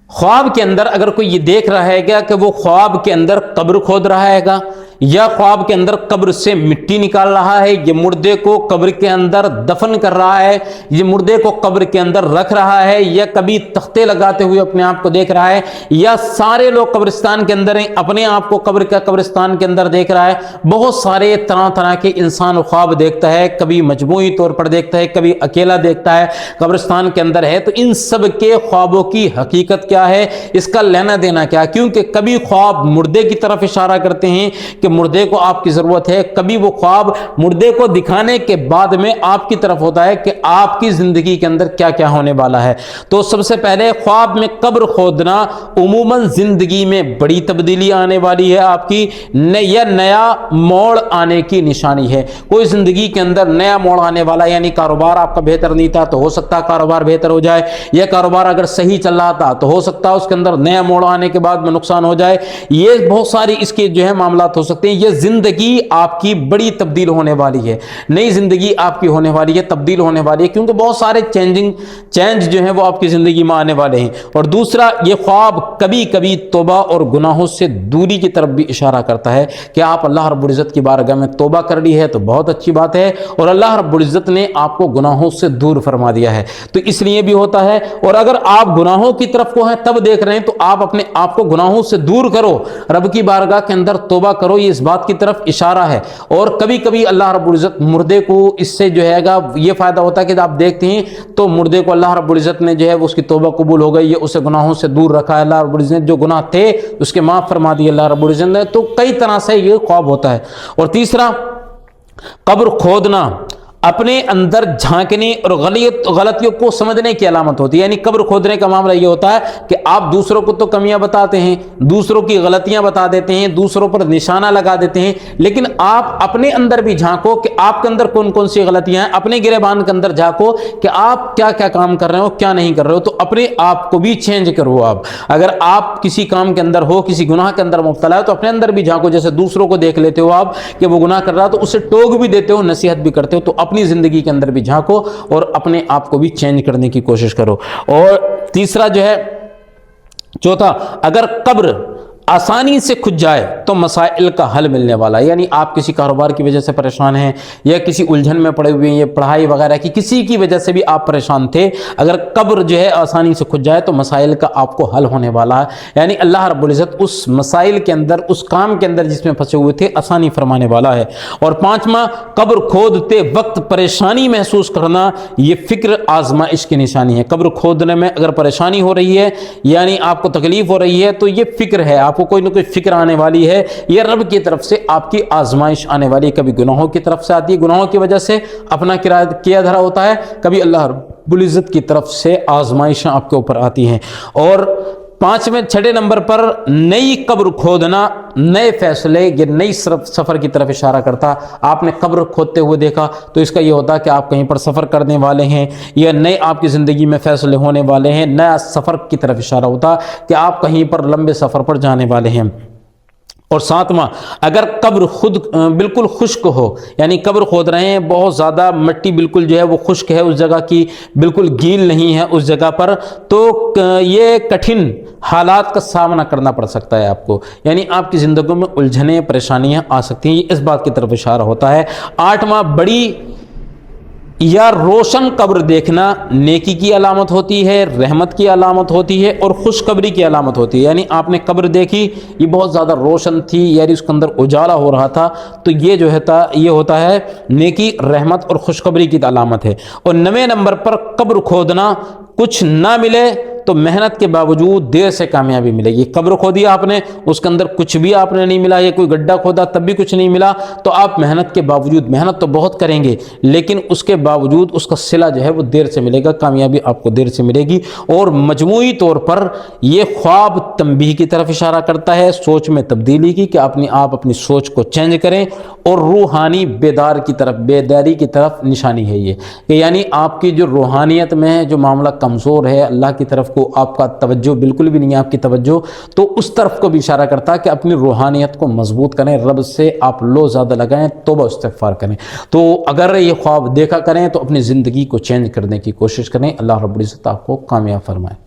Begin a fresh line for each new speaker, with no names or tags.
ख्वाब के अंदर अगर कोई ये देख रहा है क्या कि वो ख्वाब के अंदर कब्र खोद रहा है या ख्वाब के अंदर कब्र से मिट्टी निकाल रहा है, ये मुर्दे को कब्र के अंदर दफन कर रहा है, ये मुर्दे को कब्र के अंदर रख रहा है, या कभी तख्ते लगाते हुए अपने आप को देख रहा है, या सारे लोग कब्रिस्तान के अंदर हैं, अपने आप को कब्रिस्तान के अंदर देख रहा है। बहुत सारे तरह तरह के इंसान ख्वाब देखता है, कभी मजमूई तौर पर देखता है, कभी अकेला देखता है, कब्रिस्तान के अंदर है। तो इन सब के ख्वाबों की हकीकत क्या है, इसका लेना देना क्या? क्योंकि कभी ख्वाब मुर्दे की तरफ इशारा करते हैं कि मुर्दे को आपकी जरूरत है, कभी वो ख्वाब मुर्दे को दिखाने के बाद में आपकी तरफ होता है कि आपकी जिंदगी के अंदर क्या क्या होने वाला है। तो सबसे पहले ख्वाब में कब्र खोदना उमूमन जिंदगी में बड़ी तब्दीली आने वाली है, आपकी या नया मोड़ आने की निशानी है। कोई जिंदगी के अंदर नया मोड़ आने वाला, यानी कारोबार आपका बेहतर नहीं था तो हो सकता है कारोबार बेहतर हो जाए, या कारोबार अगर सही चल रहा था तो हो सकता है उसके अंदर नया मोड़ आने के बाद में नुकसान हो जाए। ये बहुत सारी इसके जो है मामलात हो सकते हैं। ये जिंदगी आपकी बड़ी तब्दील होने वाली है, नई जिंदगी आपकी होने वाली है, तब्दील होने वाली है, क्योंकि बहुत सारे चेंज जो है वो आपकी जिंदगी में आने वाले हैं। और दूसरा, ये ख्वाब कभी कभी तौबा और गुनाहों से दूरी की तरफ भी इशारा करता है कि आप अल्लाह रब्बुल इज्जत की बारगाह में तौबा कर ली है तो बहुत अच्छी बात है, और अल्लाह रब्बुल इज्जत ने आपको गुनाहों से दूर फरमा दिया है, तो इसलिए भी होता है। और अगर आप गुनाहों की तरफ को हैं तब देख रहे हैं तो आप अपने आप को गुनाहों से दूर करो, रब की बारगाह के अंदर तौबा करो, ये इस बात की तरफ इशारा है। और कभी कभी अल्लाह रब्बुल इज्जत मुर्दे को इससे जो है ये फायदा होता है कि आप देखते हैं तो मुर्दे को अल्लाह रब्बुल इज्जत ने जो है उसकी तौबा कबूल हो गई, ये उसे गुनाहों से दूर रखा है, अल्लाह रब्बुल इज्जत ने जो गुनाह थे उसके माफ फरमा दिए अल्लाह रब्बुल इज्जत ने। तो कई तरह से ये ख्वाब होता है। और तीसरा, कब्र खोदना अपने अंदर झांकने और गलतियों को समझने की अलामत होती है। यानी कब्र खोदने का मामला ये होता है कि आप दूसरों को तो कमियां बताते हैं, दूसरों की गलतियां बता देते हैं, दूसरों पर निशाना लगा देते हैं, लेकिन आप अपने अंदर भी झांको कि आपके अंदर कौन कौन सी गलतियां हैं, अपने गिरेबान के अंदर झांको कि आप क्या क्या काम कर रहे हो, क्या नहीं कर रहे हो। तो अपने आप को भी चेंज करो। आप अगर आप किसी काम के अंदर हो, किसी गुनाह के अंदर मुब्तला है, तो अपने अंदर भी झांको। जैसे दूसरों को देख लेते हो आप कि वो गुनाह कर रहा है तो उसे टोक भी देते हो, नसीहत भी करते हो, तो अपनी जिंदगी के अंदर भी झांको और अपने आप को भी चेंज करने की कोशिश करो। और तीसरा जो है, चौथा, अगर कब्र आसानी से खुद जाए तो मसाइल का हल मिलने वाला है। यानी आप किसी कारोबार की वजह से परेशान हैं या किसी उलझन में पड़े हुए हैं, या पढ़ाई वगैरह की किसी की वजह से भी आप परेशान थे, अगर कब्र जो है आसानी से खुद जाए तो मसाइल का आपको हल होने वाला है। यानी अल्लाह रब्बुल इज्जत उस मसाइल के अंदर, उस काम के अंदर जिसमें फंसे हुए थे, आसानी फरमाने वाला है। और पांचवा, कब्र खोदते वक्त परेशानी महसूस करना, ये फिक्र आजमाइश की निशानी है। कब्र खोदने में अगर परेशानी हो रही है, यानी आपको तकलीफ हो रही है, तो ये फिक्र है, आपको कोई ना कोई फिक्र आने वाली है, ये रब की तरफ से आपकी आजमाइश आने वाली है। कभी गुनाहों की तरफ से आती है, गुनाहों की वजह से अपना किया धरा होता है, कभी अल्लाह रब्बुल इज्जत की तरफ से आजमाइशें आपके ऊपर आती हैं। और छठे नंबर पर, नई कब्र खोदना नए फैसले, ये नई सफर की तरफ इशारा करता। आपने कब्र खोदते हुए देखा तो इसका ये होता है कि आप कहीं पर सफर करने वाले हैं, या नए आपकी जिंदगी में फैसले होने वाले हैं, नया सफर की तरफ इशारा होता कि आप कहीं पर लंबे सफर पर जाने वाले हैं। और सातवां, अगर कब्र खुद बिल्कुल खुश्क हो, यानी कब्र खोद रहे हैं, बहुत ज़्यादा मिट्टी बिल्कुल जो है वो खुश्क है, उस जगह की बिल्कुल गील नहीं है उस जगह पर, तो ये कठिन हालात का सामना करना पड़ सकता है आपको। यानी आपकी ज़िंदगी में उलझने, परेशानियां आ सकती हैं, ये इस बात की तरफ इशारा होता है। आठवां, बड़ी या रोशन कब्र देखना नेकी की अलामत होती है, रहमत की अलामत होती है और खुशखबरी की अलामत होती है। यानी आपने कब्र देखी, ये बहुत ज़्यादा रोशन थी, यानी उसके अंदर उजाला हो रहा था, तो ये जो है ये होता है नेकी, रहमत और खुशखबरी की अलामत है। और 9वें नंबर पर, कब्र खोदना, कुछ ना मिले तो मेहनत के बावजूद देर से कामयाबी मिलेगी। कब्र खोदी आपने, उसके अंदर कुछ भी आपने नहीं मिला, या कोई गड्ढा खोदा तब भी कुछ नहीं मिला, तो आप मेहनत के बावजूद, मेहनत तो बहुत करेंगे लेकिन उसके बावजूद उसका सिला जो है वो देर से मिलेगा, कामयाबी आपको देर से मिलेगी। और मजमूई तौर पर यह ख्वाब तंबीह की तरफ इशारा करता है, सोच में तब्दीली की, कि आप अपनी सोच को चेंज करें, और रूहानी बेदारी की तरफ निशानी है ये, कि यानी आपकी जो रूहानियत में है, जो मामला कमज़ोर है, अल्लाह की तरफ को आपका तवज्जो बिल्कुल भी नहीं है आपकी तवज्जो, तो उस तरफ को भी इशारा करता है कि अपनी रूहानियत को मजबूत करें, रब से आप लो ज़्यादा लगाएं, तौबा इस्तिग़फ़ार करें। तो अगर ये ख्वाब देखा करें तो अपनी ज़िंदगी को चेंज करने की कोशिश करें। अल्लाह रब्बुल इज़्ज़त आपको कामयाब फरमाए।